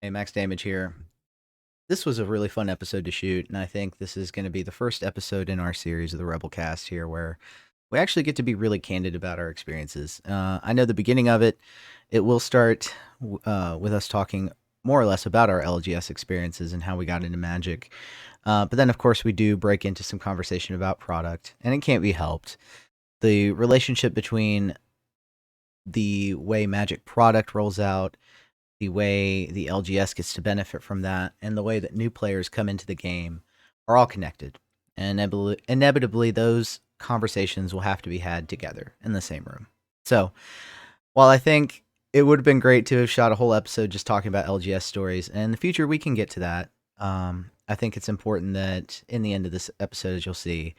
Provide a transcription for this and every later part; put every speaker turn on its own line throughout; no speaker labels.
Hey, Max Damage here. This was a really fun episode to shoot, and I think this is going to be the first episode in our series of the Rebelcast here where we actually get to be really candid about our experiences. I know the beginning of it will start with us talking more or less about our LGS experiences and how we got into Magic. But then, of course, we do break into some conversation about product, and it can't be helped. The relationship between the way Magic product rolls out, the way the LGS gets to benefit from that, and the way that new players come into the game are all connected. And inevitably, those conversations will have to be had together in the same room. So, while I think it would have been great to have shot a whole episode just talking about LGS stories, and in the future we can get to that, I think it's important that in the end of this episode, as you'll see,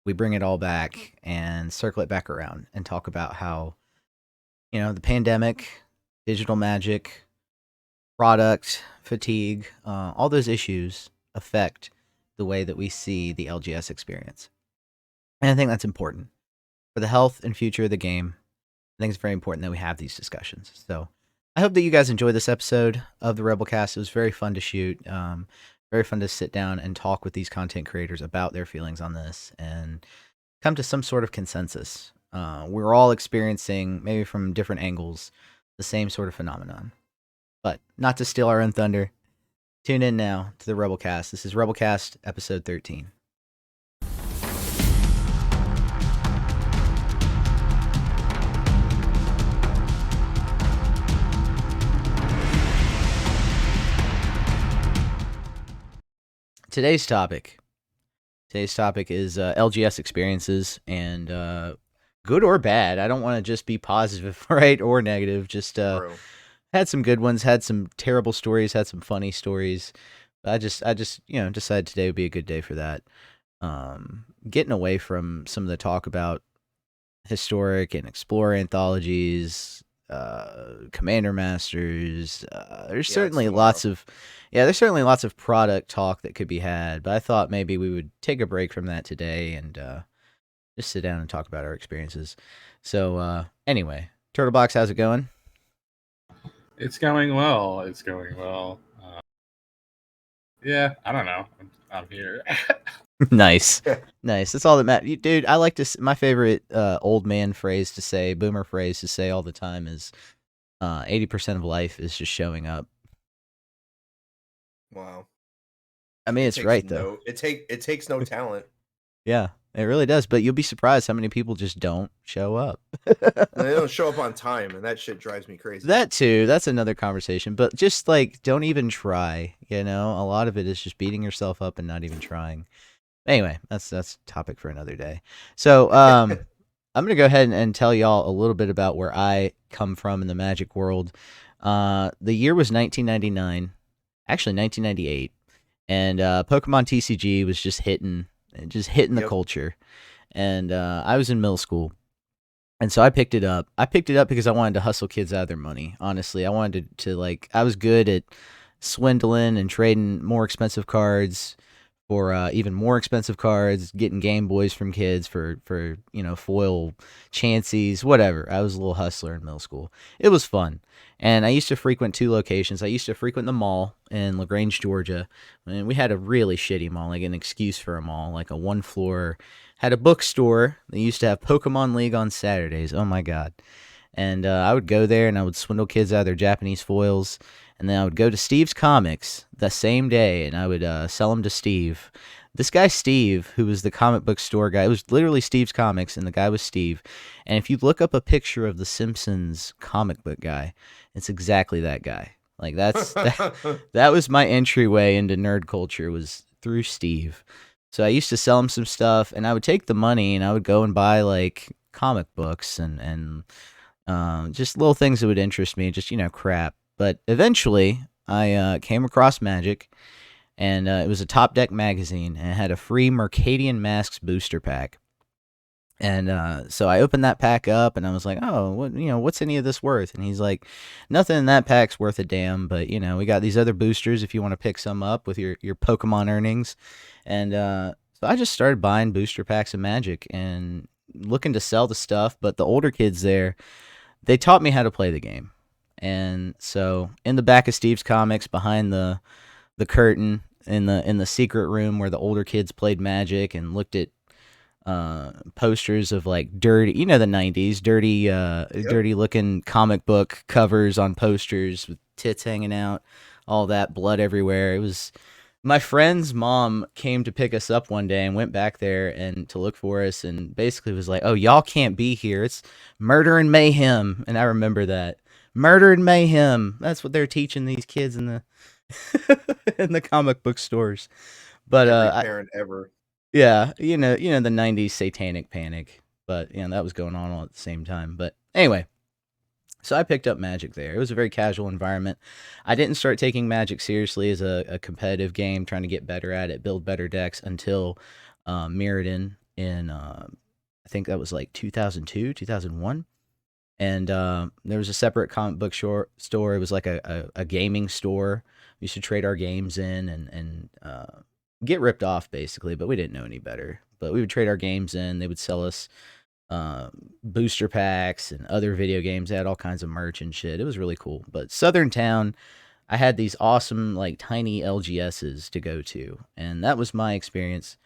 we bring it all back and circle it back around and talk about how, the pandemic, digital magic, product fatigue, all those issues affect the way that we see the LGS experience. And I think that's important for the health and future of the game. I think it's very important that we have these discussions. So I hope that you guys enjoy this episode of the Rebelcast. It was very fun to shoot, very fun to sit down and talk with these content creators about their feelings on this and come to some sort of consensus. We're all experiencing, maybe from different angles, the same sort of phenomenon. But not to steal our own thunder, tune in now to the Rebelcast. This is Rebelcast episode 13. Today's topic is LGS experiences, and good or bad. I don't want to just be positive, right, or negative. Just had some good ones, had some terrible stories, had some funny stories. I just decided today would be a good day for that. Getting away from some of the talk about historic and explorer anthologies, Commander Masters. There's certainly lots of product talk that could be had, but I thought maybe we would take a break from that today and just sit down and talk about our experiences. So anyway, Turtlebox, how's it going?
It's going well. It's going well. Yeah, I don't know. I'm here.
Nice. That's all that matters, dude. I like to. My favorite old man phrase to say, boomer phrase to say all the time is, 80% of life is just showing up.
Wow.
I mean, it's right though.
It takes no talent.
Yeah, it really does. But you'll be surprised how many people just don't show up.
They don't show up on time, and that shit drives me crazy.
That too. That's another conversation. But just like, don't even try. A lot of it is just beating yourself up and not even trying. Anyway, that's a topic for another day. So I'm gonna go ahead and tell y'all a little bit about where I come from in the Magic world. The year was 1999, actually 1998, and Pokemon TCG was just hitting the culture. And I was in middle school, and so I picked it up. I picked it up because I wanted to hustle kids out of their money. Honestly, I wanted to I was good at swindling and trading more expensive cards for even more expensive cards, getting Game Boys from kids for foil Chanseys, whatever. I was a little hustler in middle school. It was fun. And I used to frequent two locations. I used to frequent the mall in LaGrange, Georgia. And we had a really shitty mall, like an excuse for a mall, like a one floor. Had a bookstore. They used to have Pokemon League on Saturdays. Oh my God. And I would go there and I would swindle kids out of their Japanese foils. And then I would go to Steve's Comics the same day, and I would sell them to Steve. This guy, Steve, who was the comic book store guy, it was literally Steve's Comics, and the guy was Steve. And if you look up a picture of the Simpsons comic book guy, it's exactly that guy. Like, that was my entryway into nerd culture, was through Steve. So I used to sell him some stuff, and I would take the money, and I would go and buy, like, comic books and just little things that would interest me, just, crap. But eventually, I came across Magic, and it was a Top Deck magazine, and it had a free Mercadian Masks booster pack. And so I opened that pack up, and I was like, "Oh, what's any of this worth?" And he's like, "Nothing in that pack's worth a damn, but we got these other boosters if you want to pick some up with your Pokemon earnings." And so I just started buying booster packs of Magic and looking to sell the stuff. But the older kids there, they taught me how to play the game. And so in the back of Steve's Comics, behind the curtain, in the secret room where the older kids played Magic and looked at posters of like dirty, the 90s, dirty looking comic book covers on posters with tits hanging out, all that, blood everywhere. It was my friend's mom came to pick us up one day and went back there and to look for us and basically was like, "Oh, y'all can't be here. It's murder and mayhem." And I remember that. Murder and mayhem. That's what they're teaching these kids in the in the comic book stores. But
Every parent ever.
yeah, the 90s satanic panic. But that was going on all at the same time. But anyway, so I picked up Magic there. It was a very casual environment. I didn't start taking Magic seriously as a competitive game, trying to get better at it, build better decks until Mirrodin in, I think that was like 2002, 2001. And there was a separate comic book store. It was like a gaming store. We used to trade our games in and get ripped off, basically, but we didn't know any better. But we would trade our games in. They would sell us booster packs and other video games. They had all kinds of merch and shit. It was really cool. But Southern Town, I had these awesome like tiny LGSs to go to, and that was my experience,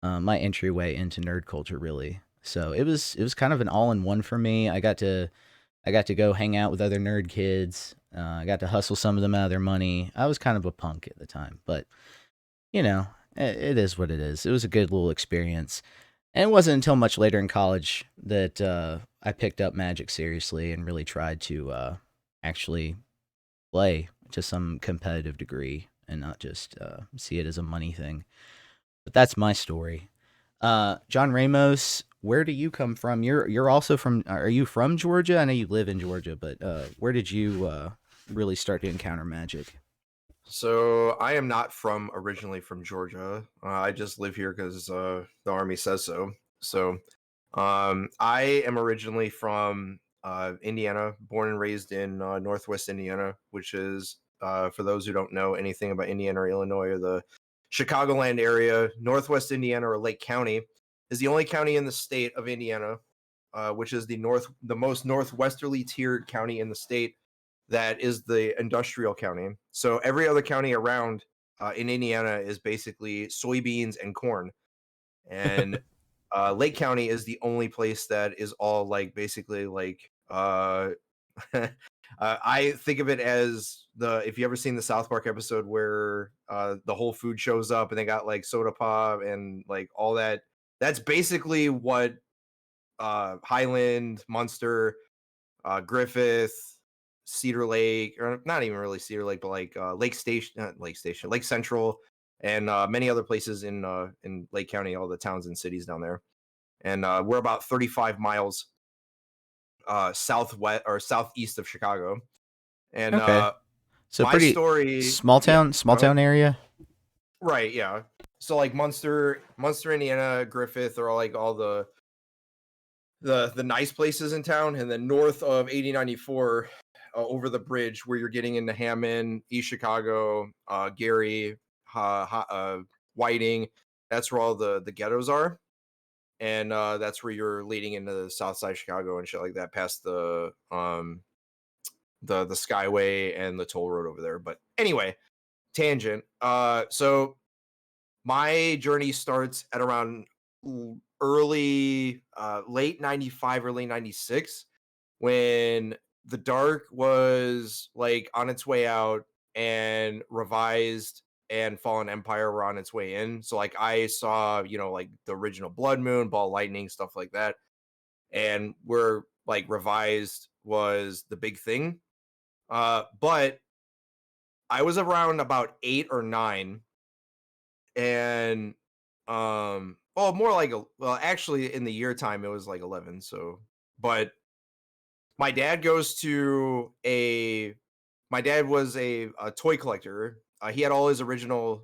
my entryway into nerd culture, really. So it was kind of an all-in-one for me. I got to go hang out with other nerd kids. I got to hustle some of them out of their money. I was kind of a punk at the time, but it is what it is. It was a good little experience. And it wasn't until much later in college that I picked up Magic seriously and really tried to actually play to some competitive degree and not just see it as a money thing. But that's my story. John Ramos, where do you come from? You're also from. Are you from Georgia? I know you live in Georgia, but where did you really start to encounter Magic?
So I am not originally from Georgia. I just live here because the army says so. So I am originally from Indiana, born and raised in Northwest Indiana, which is, for those who don't know anything about Indiana or Illinois or the Chicagoland area, Northwest Indiana or Lake County is the only county in the state of Indiana, which is the most northwesterly tiered county in the state, that is the industrial county. So every other county around in Indiana is basically soybeans and corn. And Lake County is the only place that is all like basically like I think of it as if you ever seen the South Park episode where the Whole Food shows up and they got like soda pop and like all that. That's basically what Highland, Munster, Griffith, Cedar Lake, or not even really Cedar Lake, but like Lake Central, and many other places in Lake County, all the towns and cities down there. And we're about 35 miles southwest or southeast of Chicago. And
Okay, so
my
pretty
story,
small
yeah,
town area.
right, yeah. So like Munster, Indiana, Griffith are like all the nice places in town, and then north of 8094, over the bridge where you're getting into Hammond, East Chicago, Gary, Whiting, that's where all the ghettos are, and that's where you're leading into the south side of Chicago and shit like that, past the Skyway and the toll road over there. But anyway, tangent. So my journey starts at around late 95, early 96, when the Dark was like on its way out and Revised and Fallen Empire were on its way in. So like I saw, like the original Blood Moon, Ball Lightning, stuff like that. And we're like Revised was the big thing. But I was around about 8 or 9, and more like actually in the year time it was like 11. So, but my dad was a toy collector. He had all his original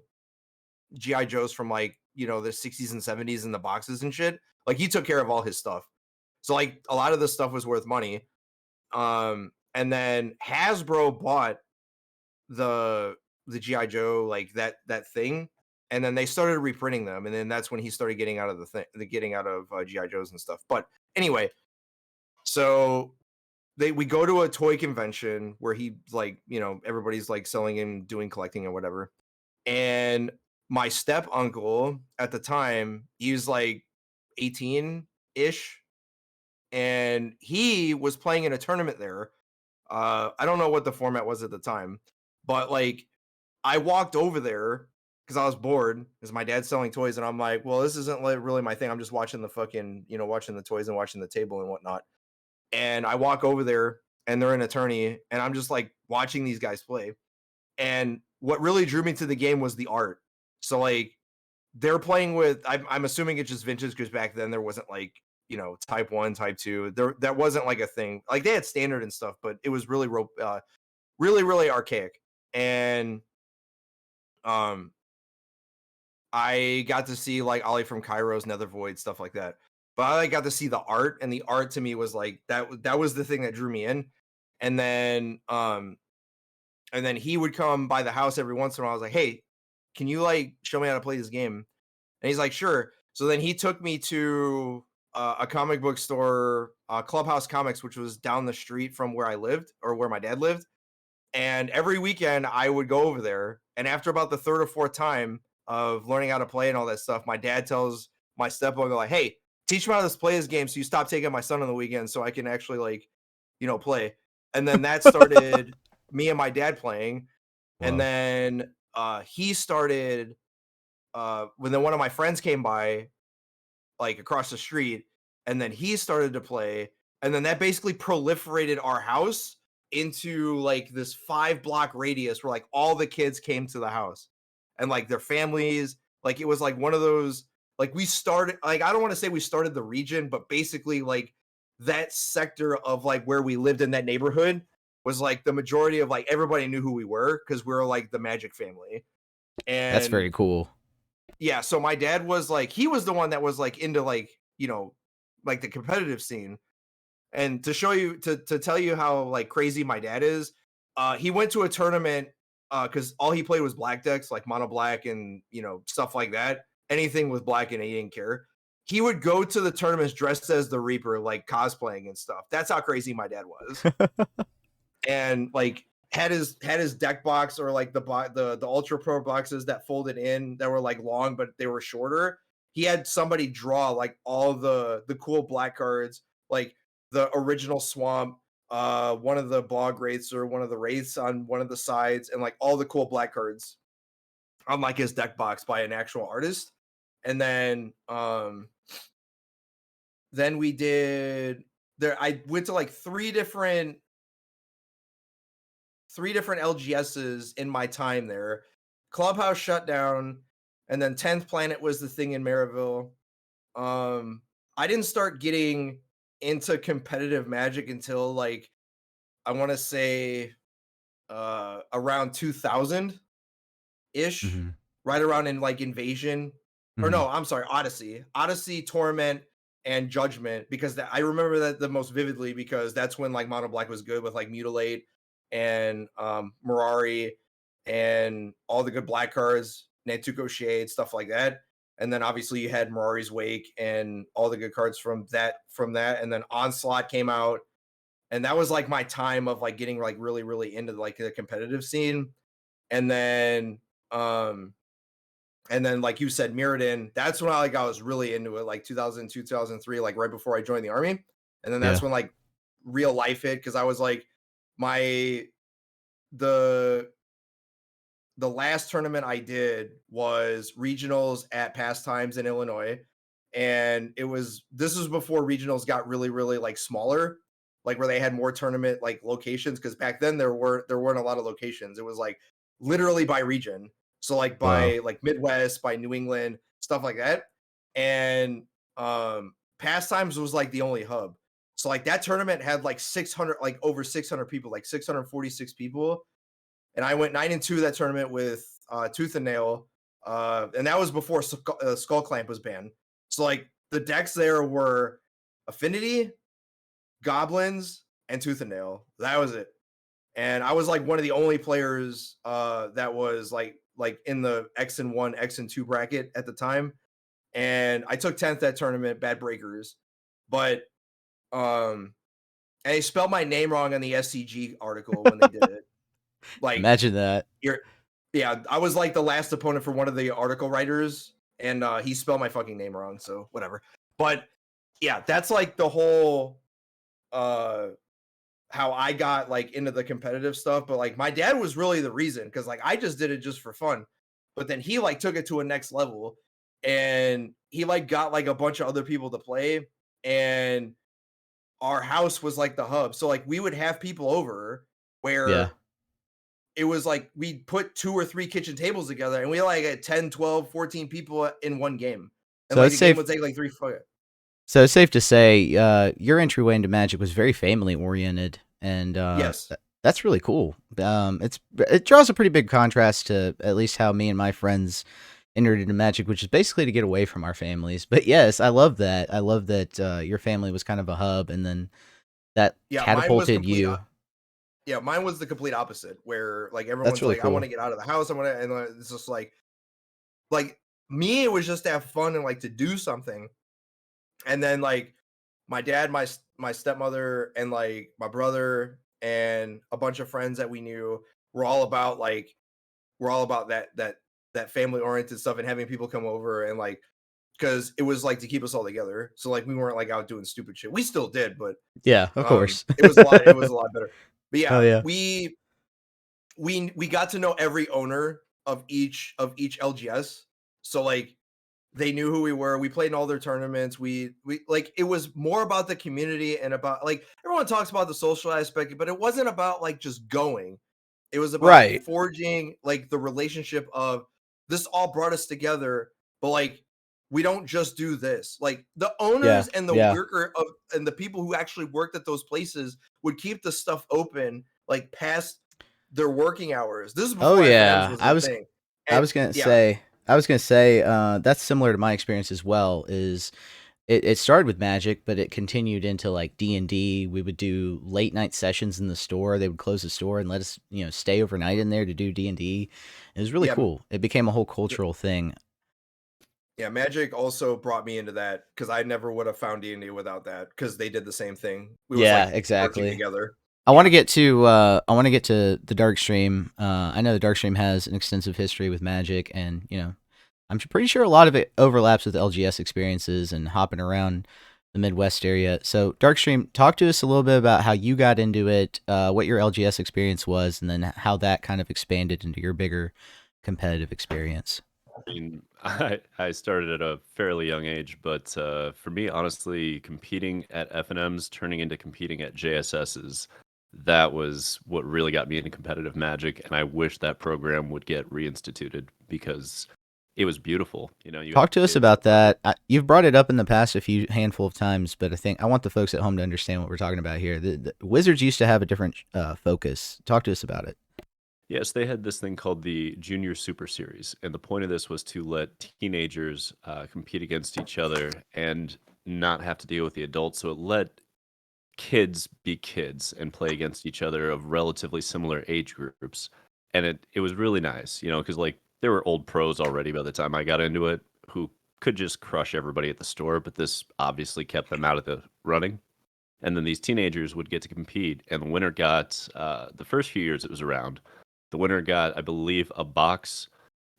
GI Joes from like the 60s and 70s in the boxes and shit. Like he took care of all his stuff. So like a lot of this stuff was worth money. And then Hasbro bought the GI Joe, like that thing, and then they started reprinting them, and then that's when he started getting out of getting out of GI Joes and stuff. But anyway, so we go to a toy convention where he like, everybody's like selling and doing collecting and whatever. And my step uncle at the time, he was like 18-ish, and he was playing in a tournament there. I don't know what the format was at the time, but like I walked over there because I was bored because my dad's selling toys, and I'm like, well, this isn't like really my thing. I'm just watching the fucking, watching the toys and watching the table and whatnot. And I walk over there and they're an attorney, and I'm just like watching these guys play. And what really drew me to the game was the art. So like they're playing with, I'm assuming it's just vintage because back then there wasn't like, type 1, type 2. That wasn't like a thing. Like they had standard and stuff, but it was really really really archaic. And um I got to see like Ollie from Kairos, Nether Void, stuff like that. But I like, got to see the art, and the art to me was like that was the thing that drew me in. And then he would come by the house every once in a while. I was like, "Hey, can you like show me how to play this game?" And he's like, "Sure." So then he took me to a comic book store, Clubhouse Comics, which was down the street from where I lived, or where my dad lived. And every weekend I would go over there. And after about the third or fourth time of learning how to play and all that stuff, my dad tells my stepmother, like, "Hey, teach me how to play this game so you stop taking my son on the weekend so I can actually like, play." And then that started me and my dad playing. And
Wow.
then he started when then one of my friends came by like across the street, and then he started to play, and then that basically proliferated our house into like this 5-block radius where like all the kids came to the house and like their families. Like it was like one of those, like we started, like I don't want to say we started the region, but basically like that sector of like where we lived in that neighborhood was like the majority of like everybody knew who we were because we were like the Magic family.
That's
And
very cool.
yeah, so my dad was like, he was the one that was like into like, like the competitive scene. And to show you, to tell you how like crazy my dad is, he went to a tournament because all he played was black decks, like mono black and stuff like that. Anything with black and he didn't care. He would go to the tournaments dressed as the Reaper, like cosplaying and stuff. That's how crazy my dad was. And like had his deck box, or like the Ultra Pro boxes that folded in that were like long but they were shorter. He had somebody draw like all the cool black cards, like the original Swamp, one of the Bog Wraiths or one of the Wraiths on one of the sides, and like all the cool black cards on like his deck box by an actual artist. And then we did there. I went to like three different LGSs in my time there. Clubhouse shut down, and then 10th Planet was the thing in Maryville. I didn't start getting into competitive Magic until like I want to say around 2000 ish,
Hmm.
right around in like Invasion. Or
Hmm.
no, I'm sorry, Odyssey, Torment, and Judgment, because I remember that the most vividly because that's when like Mono Black was good with like Mutilate and Mirari and all the good black cards, Nantuko Shade, stuff like that. And then obviously you had Mirari's Wake and all the good cards from that. And then Onslaught came out. And that was like my time of like getting like really, really into like the competitive scene. And then um like you said, Mirrodin, that's when I was really into it, like 2002, 2003, like right before I joined the army. And then that's
Yeah.
when like real life hit, because I was like my the last tournament I did was regionals at Pastimes in Illinois. And this was before regionals got really, really like smaller, like where they had more tournament like locations. Cause back then there weren't a lot of locations. It was like literally by region. So like
Wow.
by like Midwest, by New England, stuff like that. And Pastimes was like the only hub. So like that tournament had like 600, like over 600 people, like 646 people. And I went 9-2 that tournament with Tooth and Nail, and that was before Skull Clamp was banned. So like the decks there were Affinity, Goblins, and Tooth and Nail. That was it. And I was like one of the only players that was like in the X and 1, X and 2 bracket at the time. And I took 10th that tournament, Bad Breakers. But and they spelled my name wrong on the SCG article when they did it. Like,
Imagine that.
yeah, I was like the last opponent for one of the article writers, and he spelled my fucking name wrong, so whatever. But yeah, that's like the whole how I got like into the competitive stuff. But like my dad was really the reason, because like I just did it just for fun. But then he like took it to a next level, and he like got like a bunch of other people to play, and our house was like the hub. So like we would have people over where
Yeah.
it was like we'd put 2 or 3 kitchen tables together, and we like had 10, 12, 14 people in one game. And
So
like
it's
the game
safe.
would take like 3 4.
So it's safe to say, your entryway into Magic was very family oriented, and
Yes.
that's really cool. It draws a pretty big contrast to at least how me and my friends entered into Magic, which is basically to get away from our families. But yes, I love that. I love that your family was kind of a hub, and then that
Yeah,
catapulted you.
mine was the complete opposite, where like
That's
everyone's
really
like, I want
cool.
to get out of the house. I want to, and it's just like me, it was just to have fun and like to do something. And then like my dad, my stepmother, and like my brother and a bunch of friends that we knew were all about that family oriented stuff and having people come over, and like because it was like to keep us all together. So like we weren't like out doing stupid shit. We still did, but
Yeah, of course.
it was a lot better. But
Oh
yeah,
yeah.
we got to know every owner of each LGS. So like they knew who we were. We played in all their tournaments. We like it was more about the community and about like everyone talks about the social aspect, but it wasn't about like just going. It was about
Right.
forging like the relationship of this all brought us together, but like we don't just do this. Like the
Yeah.
owners and the
Yeah.
worker of and the people who actually worked at those places would keep the stuff open like past their working hours. This is
Oh
before FNMs
yeah.
was a thing.
I
And
was gonna
yeah,
say, that's similar to my experience as well. Is it started with Magic, but it continued into like D&D. We would do late night sessions in the store. They would close the store and let us, stay overnight in there to do D&D. It was really
yeah,
cool. It became a whole
yeah,
cultural thing.
yeah. Magic also brought me into that because I never would have found D&D without that because they did the same thing. We was
Yeah,
like working
exactly.
together.
I want to
Yeah,
get to the dark stream. I know the dark stream has an extensive history with Magic, and I'm pretty sure a lot of it overlaps with LGS experiences and hopping around the Midwest area. So, Darkstream, talk to us a little bit about how you got into it, what your LGS experience was, and then how that kind of expanded into your bigger competitive experience.
I mean, I started at a fairly young age, but for me, honestly, competing at FNMs turning into competing at JSSs, that was what really got me into competitive Magic, and I wish that program would get reinstituted because it was beautiful. You had
Talk to us
kids that
about
were
that. You've brought it up in the past a few handful of times, but I think I want the folks at home to understand what we're talking about here. The Wizards used to have a different focus. Talk to us about it.
Yes, they had this thing called the Junior Super Series, and the point of this was to let teenagers compete against each other and not have to deal with the adults. So it let kids be kids and play against each other of relatively similar age groups, and it was really nice, because like there were old pros already by the time I got into it who could just crush everybody at the store, but this obviously kept them out of the running. And then these teenagers would get to compete, and the winner got the first few years it was around. The winner got, I believe, a box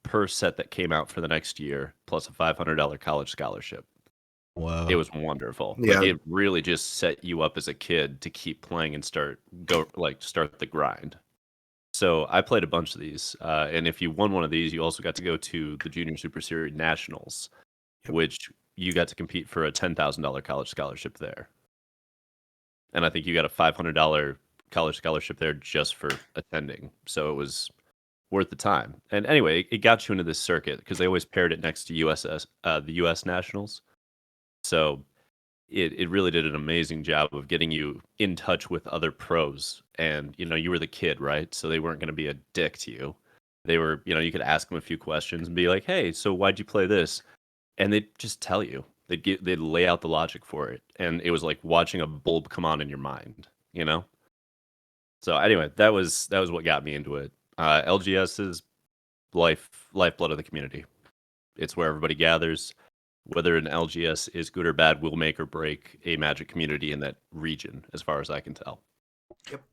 per set that came out for the next year, plus a $500 college scholarship. It
Whoa.
was wonderful. Like
yeah,
it really just set you up as a kid to keep playing and start the grind. So I played a bunch of these, and if you won one of these, you also got to go to the Junior Super Series Nationals,
Yep.
which you got to compete for a $10,000 college scholarship there. And I think you got a $500 college scholarship there just for attending. So it was worth the time. And anyway, it got you into this circuit because they always paired it next to the U.S. Nationals. So it really did an amazing job of getting you in touch with other pros. And, you were the kid, right? So they weren't going to be a dick to you. They were, you could ask them a few questions and be like, hey, so why'd you play this? And they'd just tell you. They'd lay out the logic for it. And it was like watching a bulb come on in your mind. So anyway, that was what got me into it. LGS is lifeblood of the community. It's where everybody gathers. whether an LGS is good or bad will make or break a Magic community in that region, as far as I can tell.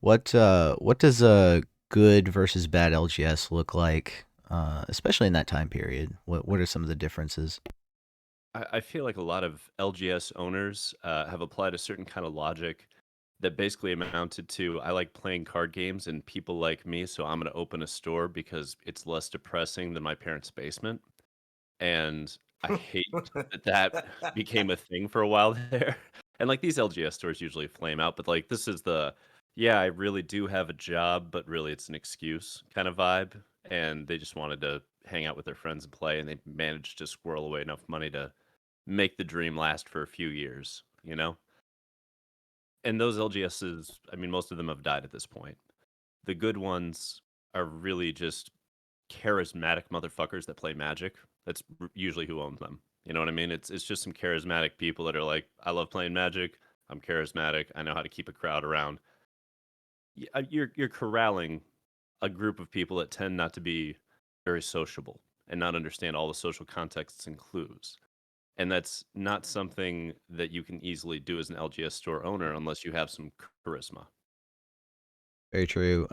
What does a good versus bad LGS look like, especially in that time period? What are some of the differences?
I feel like a lot of LGS owners have applied a certain kind of logic that basically amounted to I like playing card games and people like me, so I'm going to open a store because it's less depressing than my parents' basement. And I hate that became a thing for a while there. And like these LGS stores usually flame out, but like this is the yeah, I really do have a job, but really it's an excuse kind of vibe. And they just wanted to hang out with their friends and play, and they managed to squirrel away enough money to make the dream last for a few years, you know? And those LGSs, I mean, most of them have died at this point. The good ones are really just charismatic motherfuckers that play Magic. That's usually who owns them. You know what I mean? It's just some charismatic people that are like, I love playing Magic. I'm charismatic. I know how to keep a crowd around. You're corralling a group of people that tend not to be very sociable and not understand all the social contexts and clues. And that's not something that you can easily do as an LGS store owner unless you have some charisma.
Very true.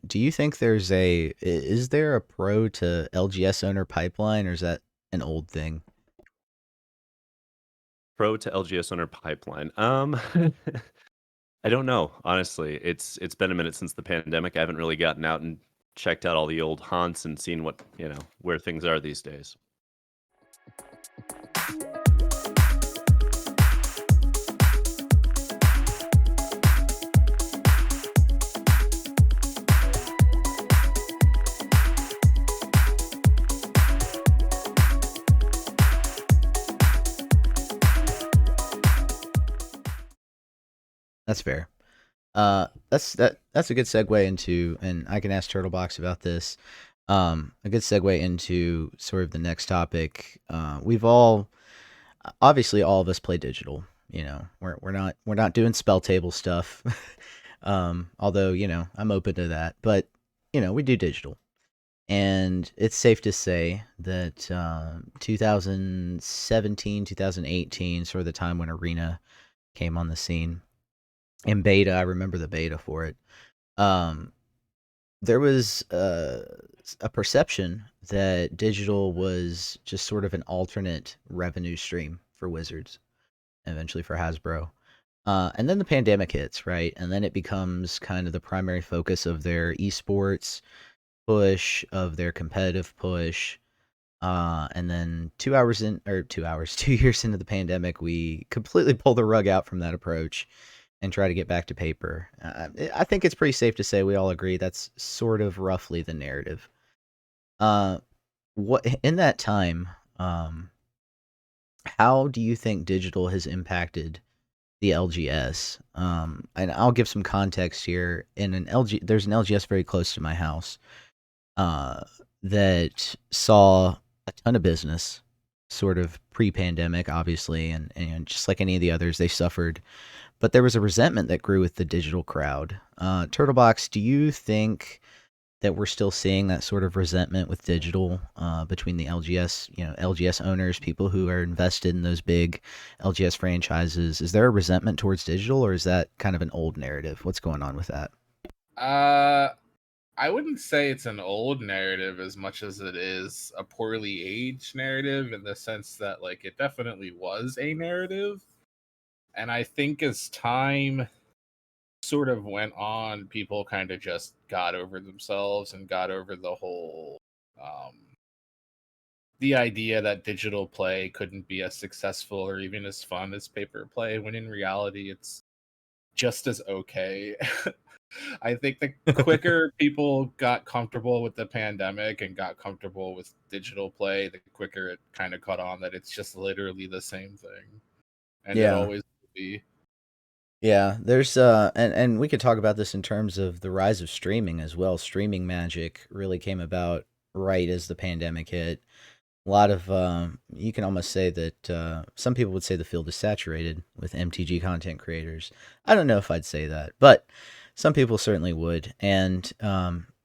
Do you think is there a pro to LGS owner pipeline, or is that an old thing?
Pro to LGS owner pipeline. I don't know, honestly. It's been a minute since the pandemic. I haven't really gotten out and checked out all the old haunts and seen what, where things are these days.
That's fair. That's a good segue into, and I can ask Turtlebox about this. A good segue into sort of the next topic. We've obviously all of us play digital. We're not doing spell table stuff. Although I'm open to that, but we do digital, and it's safe to say that 2017, 2018, sort of the time when Arena came on the scene. In beta, I remember the beta for it. Um, there was a perception that digital was just sort of an alternate revenue stream for Wizards, eventually for Hasbro. And then the pandemic hits, right? And then it becomes kind of the primary focus of their esports push, of their competitive push. And then 2 years into the pandemic, we completely pull the rug out from that approach and try to get back to paper. I think it's pretty safe to say we all agree that's sort of roughly the narrative. What in that time, how do you think digital has impacted the LGS? And I'll give some context here. There's an LGS very close to my house that saw a ton of business, sort of pre-pandemic, obviously, and just like any of the others, they suffered. But there was a resentment that grew with the digital crowd. Turtlebox, do you think that we're still seeing that sort of resentment with digital between the LGS owners, people who are invested in those big LGS franchises? Is there a resentment towards digital, or is that kind of an old narrative? What's going on with that?
I wouldn't say it's an old narrative as much as it is a poorly aged narrative, in the sense that like it definitely was a narrative. And I think as time sort of went on, people kind of just got over themselves and got over the whole the idea that digital play couldn't be as successful or even as fun as paper play, when in reality it's just as okay. I think the quicker people got comfortable with the pandemic and got comfortable with digital play, the quicker it kind of caught on that it's just literally the same thing. And it
Yeah.
always will be.
Yeah, there's and we could talk about this in terms of the rise of streaming as well. Streaming Magic really came about right as the pandemic hit. A lot of you can almost say that some people would say the field is saturated with MTG content creators. I don't know if I'd say that, but some people certainly would. And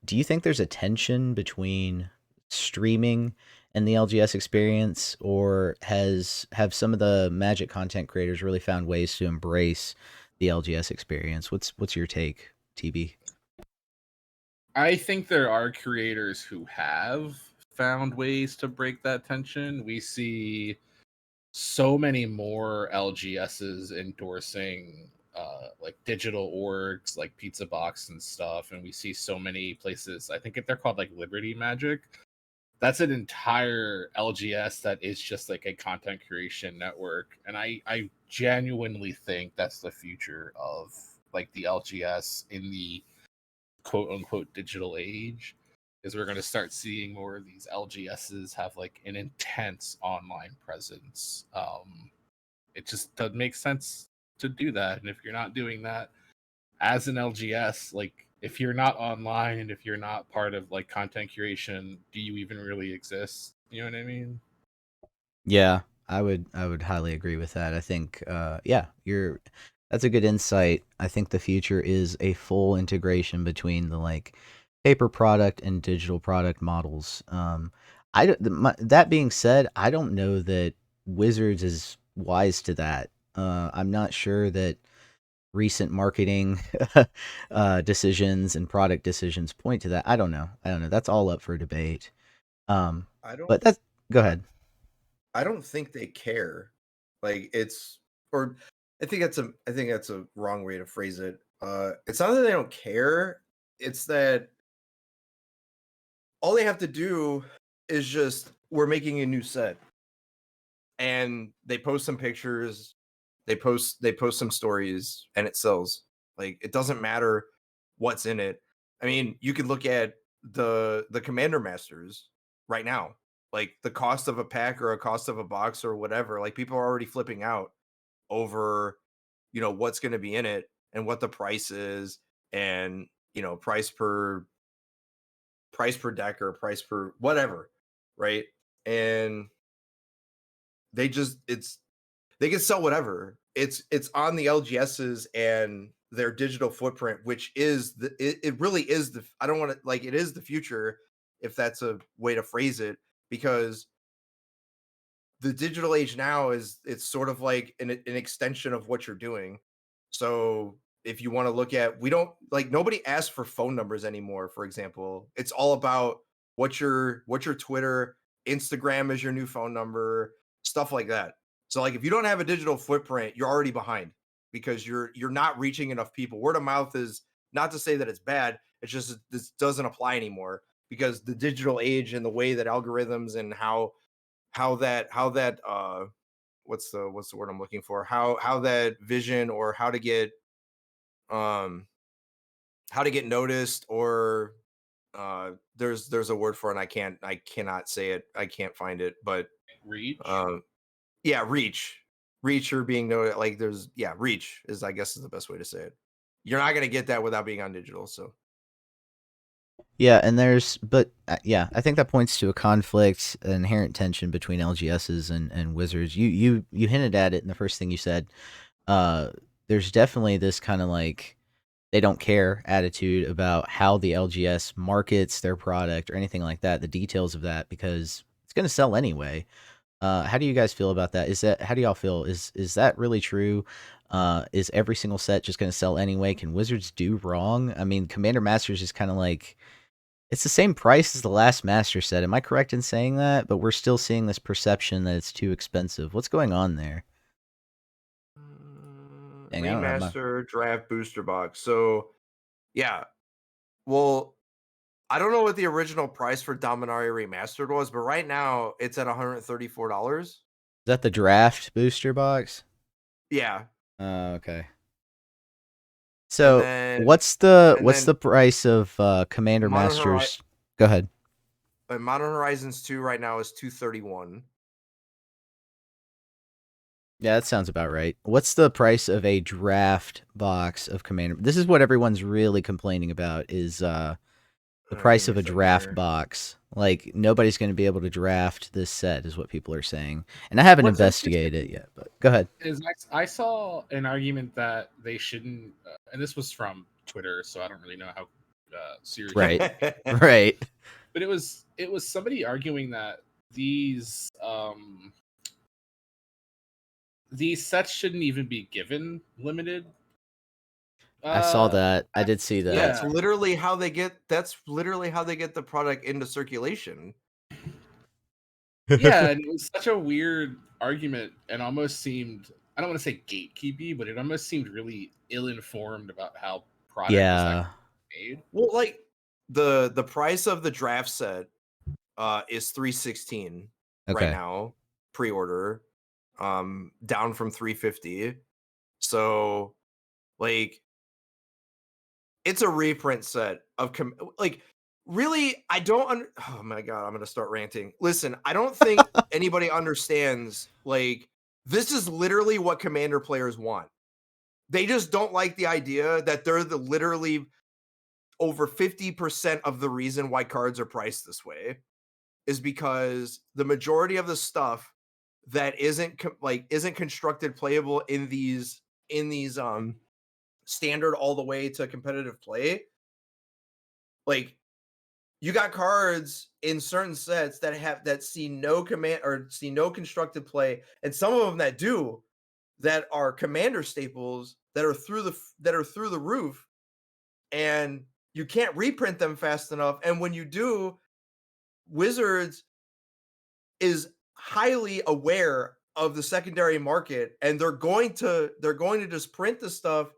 do you think there's a tension between streaming in the LGS experience, or have some of the Magic content creators really found ways to embrace the LGS experience? What's your take, TB?
I think there are creators who have found ways to break that tension. We see so many more LGSs endorsing like digital orgs like Pizza Box and stuff, and we see so many places. I think if they're called like Liberty Magic, that's an entire LGS that is just like a content creation network, and I genuinely think that's the future of like the LGS in the quote unquote digital age. Is we're going to start seeing more of these LGSs have like an intense online presence. It just doesn't make sense to do that. And if you're not doing that as an LGS, like if you're not online and if you're not part of like content curation, do you even really exist? You know what I mean?
Yeah, I would highly agree with that. I think yeah, that's a good insight. I think the future is a full integration between the like paper product and digital product models. That being said, I don't know that Wizards is wise to that. I'm not sure that recent marketing decisions and product decisions point to that. I don't know. I don't know. That's all up for debate. Um,
I don't.
but that's go
I,
ahead.
I don't think they care. Like it's, or I think that's a wrong way to phrase it. It's not that they don't care. It's that all they have to do is just we're making a new set, and they post some pictures, they post some stories, and it sells. Like it doesn't matter what's in it. I mean, you could look at the Commander Masters right now. Like the cost of a pack or a cost of a box or whatever, like people are already flipping out over, what's going to be in it and what the price is, and price per deck or price per whatever, right? And they just they can sell whatever. It's on the LGSs and their digital footprint, which is it really is the I don't want to like it is the future, if that's a way to phrase it, because the digital age now it's sort of like an extension of what you're doing. So if you want to look at, we don't like nobody asks for phone numbers anymore, for example. It's all about what's your Twitter, Instagram is your new phone number, stuff like that. So like if you don't have a digital footprint, you're already behind because you're not reaching enough people. Word of mouth is not to say that it's bad, it's just this doesn't apply anymore because the digital age and the way that algorithms and how that what's the word I'm looking for, how that vision or um how to get noticed, or there's a word for it and I cannot say it, I can't find it, but
Reach.
um yeah, reach or being noted, like there's yeah, reach is, I guess, is the best way to say it. You're not going to get that without being on digital. So
Yeah, and yeah, I think that points to a conflict, an inherent tension between LGSs and Wizards. You hinted at it in the first thing you said. Uh, there's definitely this kind of like they don't care attitude about how the LGS markets their product or anything like that, the details of that, because it's going to sell anyway. How do you guys feel about that? How do y'all feel? Is that really true? Is every single set just going to sell anyway? Can Wizards do wrong? I mean, Commander Masters is kind of like it's the same price as the last Master set. Am I correct in saying that? But we're still seeing this perception that it's too expensive. What's going on there? Dang, I don't have my.
remaster draft booster box. So yeah, well, I don't know what the original price for Dominaria Remastered was, but right now it's at $134.
Is that the draft booster box?
Yeah.
Okay.
And
So
then
what's the price of Commander
Modern Hori-
Masters? Go ahead.
Modern Horizons 2 right now is 231.
Yeah, that sounds about right. What's the price of a draft box of Commander? This is what everyone's really complaining about is the
Give
price
me
of
a
a
second
draft
here.
box. Like nobody's going to be able to draft this set is what people are saying. And I haven't
What's
investigated it
interesting
yet, but go ahead.
is I saw an argument that they shouldn't, and this was from Twitter, so I don't really know how serious.
Right. Right.
But it was somebody arguing that these sets shouldn't even be given limited.
I saw that. I did see that.
That's
Yeah.
literally how they get. That's literally how they get the product into circulation.
Yeah, and it was such a weird argument and almost seemed, I don't want to say gatekeepy, but it almost seemed really ill-informed about how product was
Yeah.
actually made.
Well, like the price of the draft set is $316 right
Okay.
now, pre-order, down from $350. So like it's a reprint set of like really I don't oh my god, I'm gonna start ranting. Listen, I don't think anybody understands, like, this is literally what Commander players want. They just don't like the idea that they're the literally over 50% of the reason why cards are priced this way is because the majority of the stuff that isn't constructed playable in these standard all the way to competitive play. Like, you got cards in certain sets that see no command or see no constructed play, and some of them that do, that are commander staples that are through the roof, and you can't reprint them fast enough. And when you do, Wizards is highly aware of the secondary market, and they're going to just print the stuff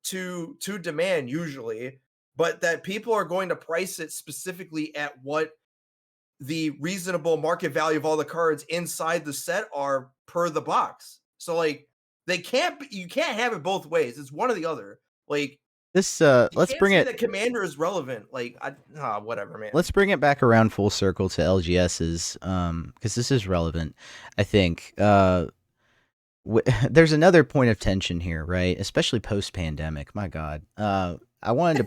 to demand usually, but that people are going to price it specifically at what the reasonable market value of all the cards inside the set are per the box. So like you can't have it both ways. It's one or the other. Like,
This
you
let's
can't
bring
say
it
that Commander is relevant. Like, whatever, man.
let's bring it back around full circle to LGS's because this is relevant. I think there's another point of tension here, right? Especially post pandemic. My God, I wanted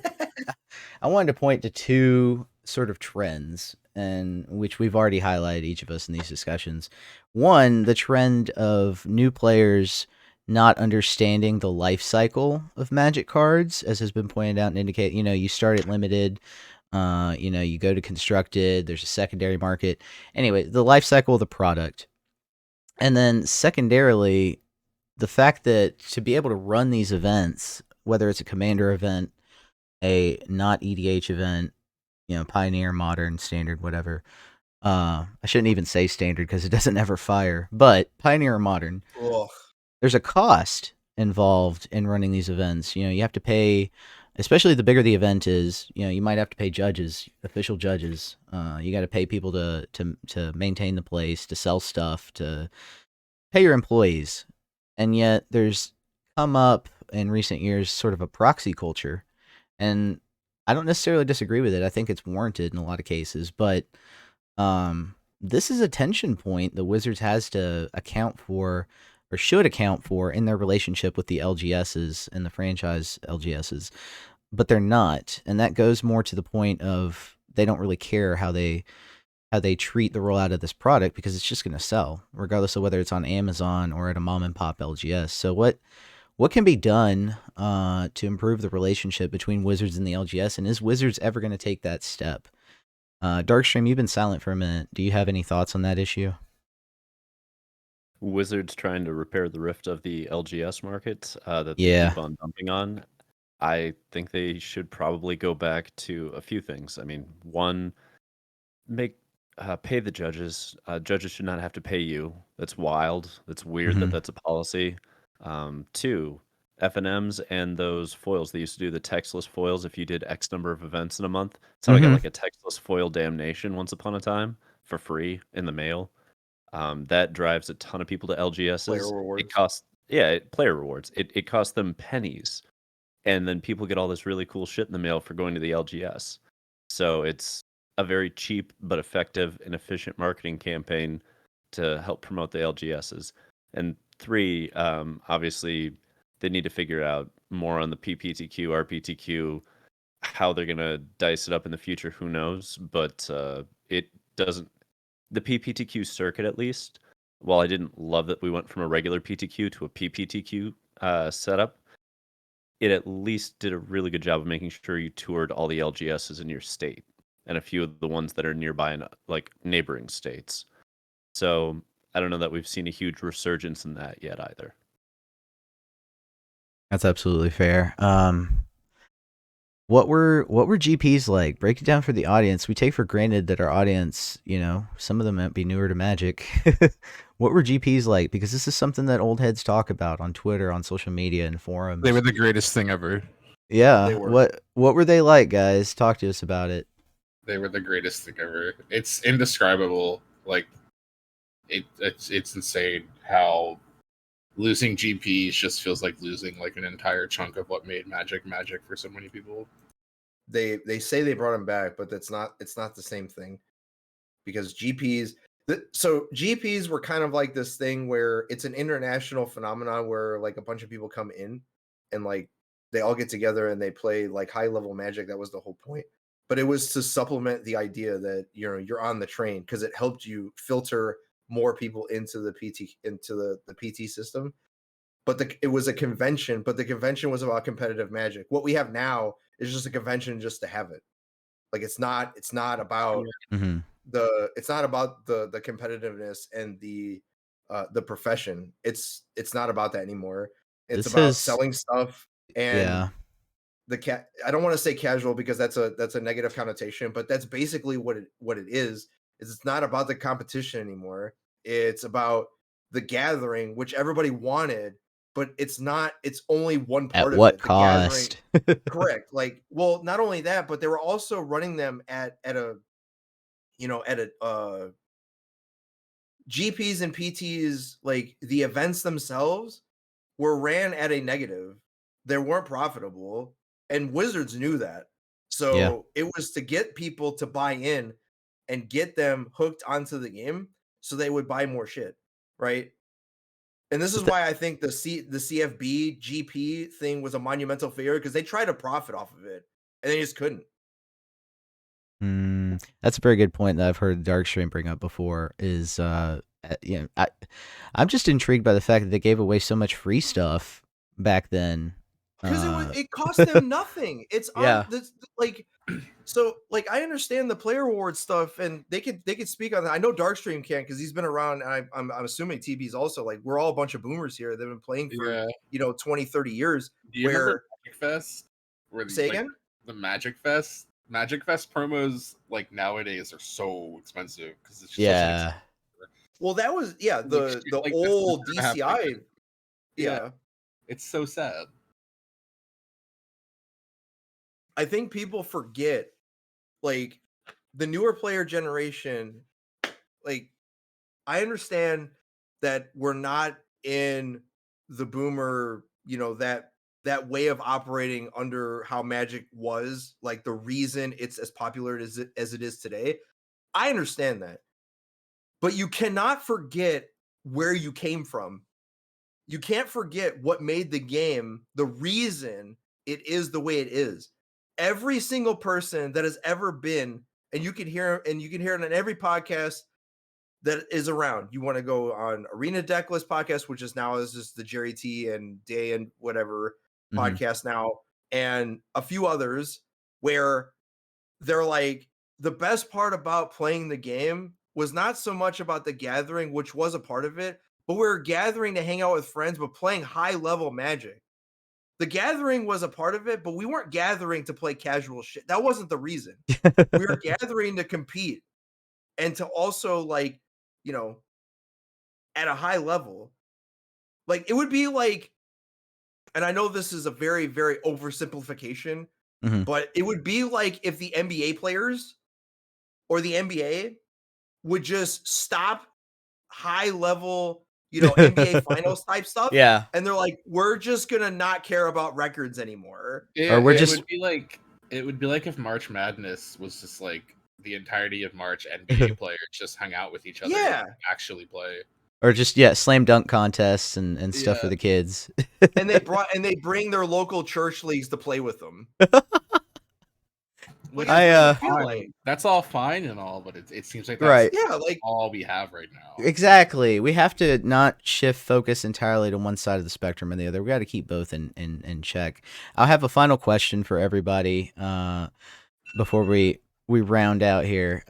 to point to two sort of trends, and which we've already highlighted each of us in these discussions. One, the trend of new players not understanding the life cycle of Magic cards, as has been pointed out and indicate. You start at limited. You go to constructed. There's a secondary market. Anyway, the life cycle of the product. And then secondarily, the fact that to be able to run these events, whether it's a commander event, a not EDH event, Pioneer, Modern, Standard, whatever. I shouldn't even say Standard because it doesn't ever fire. But Pioneer or Modern,
Ugh.
there's a cost involved in running these events. You have to pay, especially the bigger the event is. You might have to pay judges, official judges. You got to pay people to maintain the place, to sell stuff, to pay your employees. And yet there's come up in recent years sort of a proxy culture. And I don't necessarily disagree with it. I think it's warranted in a lot of cases, but this is a tension point the Wizards has to account for, or should account for, in their relationship with the LGSs and the franchise LGSs, but they're not, and that goes more to the point of they don't really care how they treat the rollout of this product because it's just going to sell, regardless of whether it's on Amazon or at a mom and pop LGS. So what can be done to improve the relationship between Wizards and the LGS, and is Wizards ever going to take that step? Darkstream, you've been silent for a minute. Do you have any thoughts on that issue?
Wizards trying to repair the rift of the LGS market that they
Yeah.
keep on dumping on. I think they should probably go back to a few things. I mean, one, pay the judges. Judges should not have to pay you. That's wild. That's weird that
Mhm.
that's a policy. Two, FNMs and those foils. They used to do the textless foils if you did X number of events in a month. That's how I got
Mhm.
like a textless foil damnation once upon a time for free in the mail. That drives a ton of people to LGSs.
Player rewards.
It costs, player rewards. It costs them pennies, and then people get all this really cool shit in the mail for going to the LGS. So it's a very cheap but effective and efficient marketing campaign to help promote the LGSs. And three, obviously, they need to figure out more on the PPTQ, RPTQ, how they're going to dice it up in the future. Who knows? But it doesn't. The PPTQ circuit, at least, while I didn't love that we went from a regular PTQ to a PPTQ setup, it at least did a really good job of making sure you toured all the LGSs in your state and a few of the ones that are nearby in like neighboring states. So I don't know that we've seen a huge resurgence in that yet either.
That's absolutely fair. What were GPs like? Break it down for the audience. We take for granted that our audience, some of them might be newer to Magic. What were GPs like? Because this is something that old heads talk about on Twitter, on social media, and forums.
They were the greatest thing ever.
Yeah.
They were.
What were they like, guys? Talk to us about it.
They were the greatest thing ever. It's indescribable. Like it's insane how losing GPs just feels like losing like an entire chunk of what made Magic for so many people.
They say they brought him back, but it's not the same thing, because GPs were kind of like this thing where it's an international phenomenon where like a bunch of people come in and like they all get together and they play like high level Magic. That was the whole point. But it was to supplement the idea that you're on the train, because it helped you filter more people into the PT system. But it was a convention, but the convention was about competitive Magic. What we have now is just a convention just to have it. Like it's not about
Mm-hmm.
it's not about the competitiveness and the profession. It's not about that anymore. It's about selling stuff and I don't want to say casual because that's a negative connotation, but that's basically what it is it's not about the competition anymore. It's about the gathering, which everybody wanted, but it's not. It's only one part of it.
At what
The
cost?
gathering, correct. Like, well, not only that, but they were also running them at a GPs and PTs, like the events themselves were ran at a negative. They weren't profitable, and Wizards knew that. So it was to get people to buy in and get them hooked onto the game so they would buy more shit, right? And this is why I think the CFB GP thing was a monumental failure, because they tried to profit off of it and they just couldn't.
That's a very good point that I've heard Darkstream bring up before. Is I'm just intrigued by the fact that they gave away so much free stuff back then.
Because it cost them nothing. It's
Yeah.
I understand the player reward stuff, and they could speak on that. I know Darkstream can, because he's been around, and I'm assuming TB's also. Like, we're all a bunch of boomers here. They've been playing for 20, 30 years.
Do you remember Magic Fest?
Say again?
The Magic Fest. Magic Fest promos like nowadays are so expensive because it's just
well, that was the old DCI. Yeah,
it's so sad.
I think people forget, like, the newer player generation. Like, I understand that we're not in the boomer, that way of operating under how Magic was, like the reason it's as popular as it is today. I understand that. But you cannot forget where you came from. You can't forget what made the game the reason it is the way it is. Every single person that has ever been, and you can hear it on every podcast that is around. You want to go on Arena Decklist podcast, which is just the Jerry T and Day and whatever podcast now, and a few others, where they're like, the best part about playing the game was not so much about the gathering, which was a part of it, but we were gathering to hang out with friends, but playing high level Magic. The gathering was a part of it, but we weren't gathering to play casual shit. That wasn't the reason. We were gathering to compete and to also, like, at a high level. Like, it would be like, and I know this is a very, very oversimplification, but it would be like if the NBA players or the NBA would just stop high level, NBA finals type stuff.
Yeah.
And they're like, we're just going to not care about records anymore.
Or we're just.
It would be like if March Madness was just like the entirety of March NBA players just hung out with each other and actually play.
Or just slam dunk contests and stuff for the kids.
And they bring their local church leagues to play with them.
That's all fine and all, but it seems like that's all we have right now.
Exactly. We have to not shift focus entirely to one side of the spectrum or the other. We got to keep both in check. I'll have a final question for everybody before we round out here.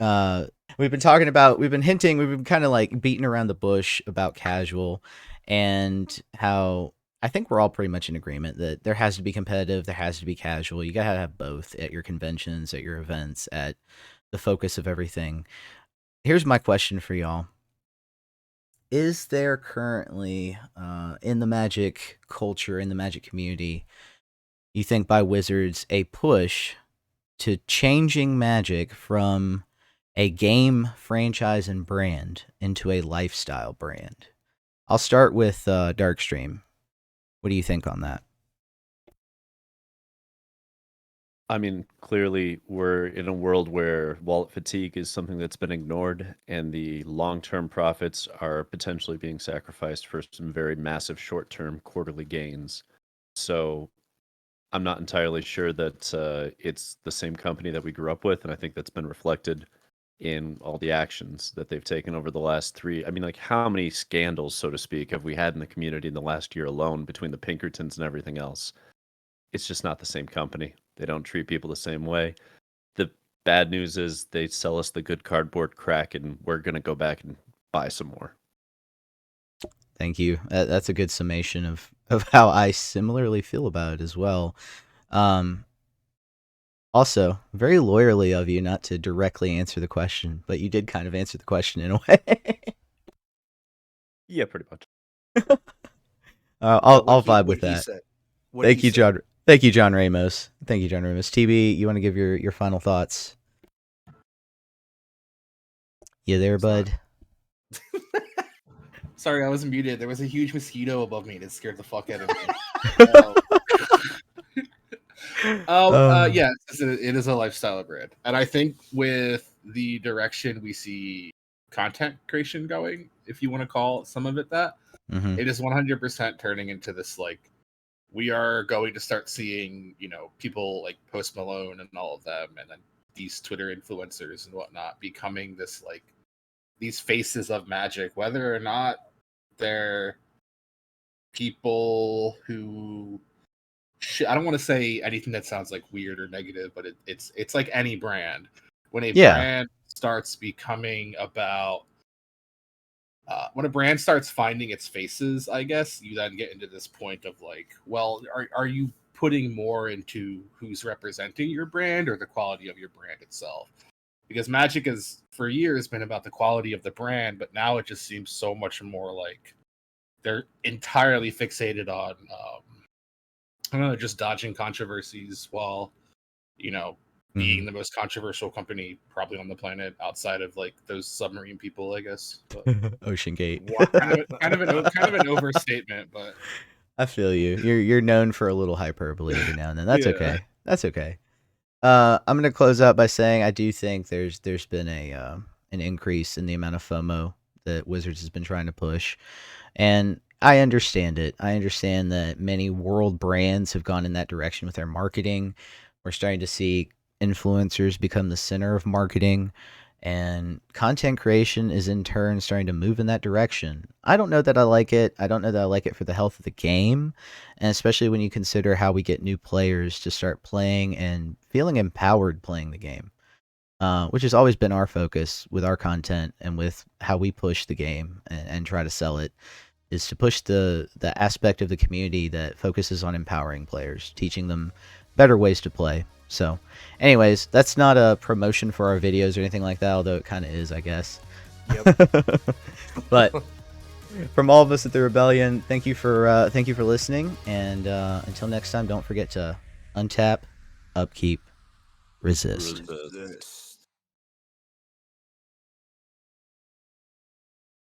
we've been hinting, we've been kind of like beating around the bush about casual, and how I think we're all pretty much in agreement that there has to be competitive, there has to be casual. You gotta have both at your conventions, at your events, at the focus of everything. Here's my question for y'all. Is there currently, in the Magic culture, in the Magic community, you think by Wizards, a push to changing Magic from a game, franchise, and brand into a lifestyle brand? I'll start with Darkstream. What do you think on that?
I mean, clearly we're in a world where wallet fatigue is something that's been ignored, and the long-term profits are potentially being sacrificed for some very massive short-term quarterly gains. So I'm not entirely sure that it's the same company that we grew up with, and I think that's been reflected in all the actions that they've taken over the last three. I mean, like, how many scandals, so to speak, have we had in the community in the last year alone between the Pinkertons and everything else? It's just not the same company. They don't treat people the same way. The bad news is they sell us the good cardboard crack, and we're going to go back and buy some more.
Thank you. That's a good summation of how I similarly feel about it as well. Also, very lawyerly of you not to directly answer the question, but you did kind of answer the question in a way.
Yeah, pretty much.
I'll vibe with that.
Thank
you, John. Thank you, John Ramos. Thank you, John Ramos. TB, you want to give your final thoughts? You there, bud?
Sorry, I was muted. There was a huge mosquito above me, and it scared the fuck out of me. Yeah, it is a lifestyle brand, and I think with the direction we see content creation going, if you want to call some of it that, it is 100% turning into this, like, we are going to start seeing, people like Post Malone and all of them, and then these Twitter influencers and whatnot becoming this, like, these faces of Magic, whether or not they're people who I don't want to say anything that sounds like weird or negative, but it's like any brand. When a brand starts becoming about when a brand starts finding its faces, I guess you then get into this point of like, well, are you putting more into who's representing your brand or the quality of your brand itself? Because Magic has for years been about the quality of the brand, but now it just seems so much more like they're entirely fixated on I don't know, just dodging controversies while, being the most controversial company probably on the planet outside of like those submarine people, I guess. But,
Ocean Gate.
kind of an overstatement, but
I feel you. You're known for a little hyperbole every now and then. That's
Yeah.
okay. That's okay. I'm gonna close out by saying I do think there's been an increase in the amount of FOMO that Wizards has been trying to push, and I understand it. I understand that many world brands have gone in that direction with their marketing. We're starting to see influencers become the center of marketing, and content creation is in turn starting to move in that direction. I don't know that I like it. I don't know that I like it for the health of the game, and especially when you consider how we get new players to start playing and feeling empowered playing the game, which has always been our focus with our content and with how we push the game and try to sell it, is to push the aspect of the community that focuses on empowering players, teaching them better ways to play. So, anyways, that's not a promotion for our videos or anything like that, although it kind of is, I guess.
Yep.
But from all of us at the Rebellion, thank you for listening, and until next time, don't forget to untap, upkeep, resist.
Resist.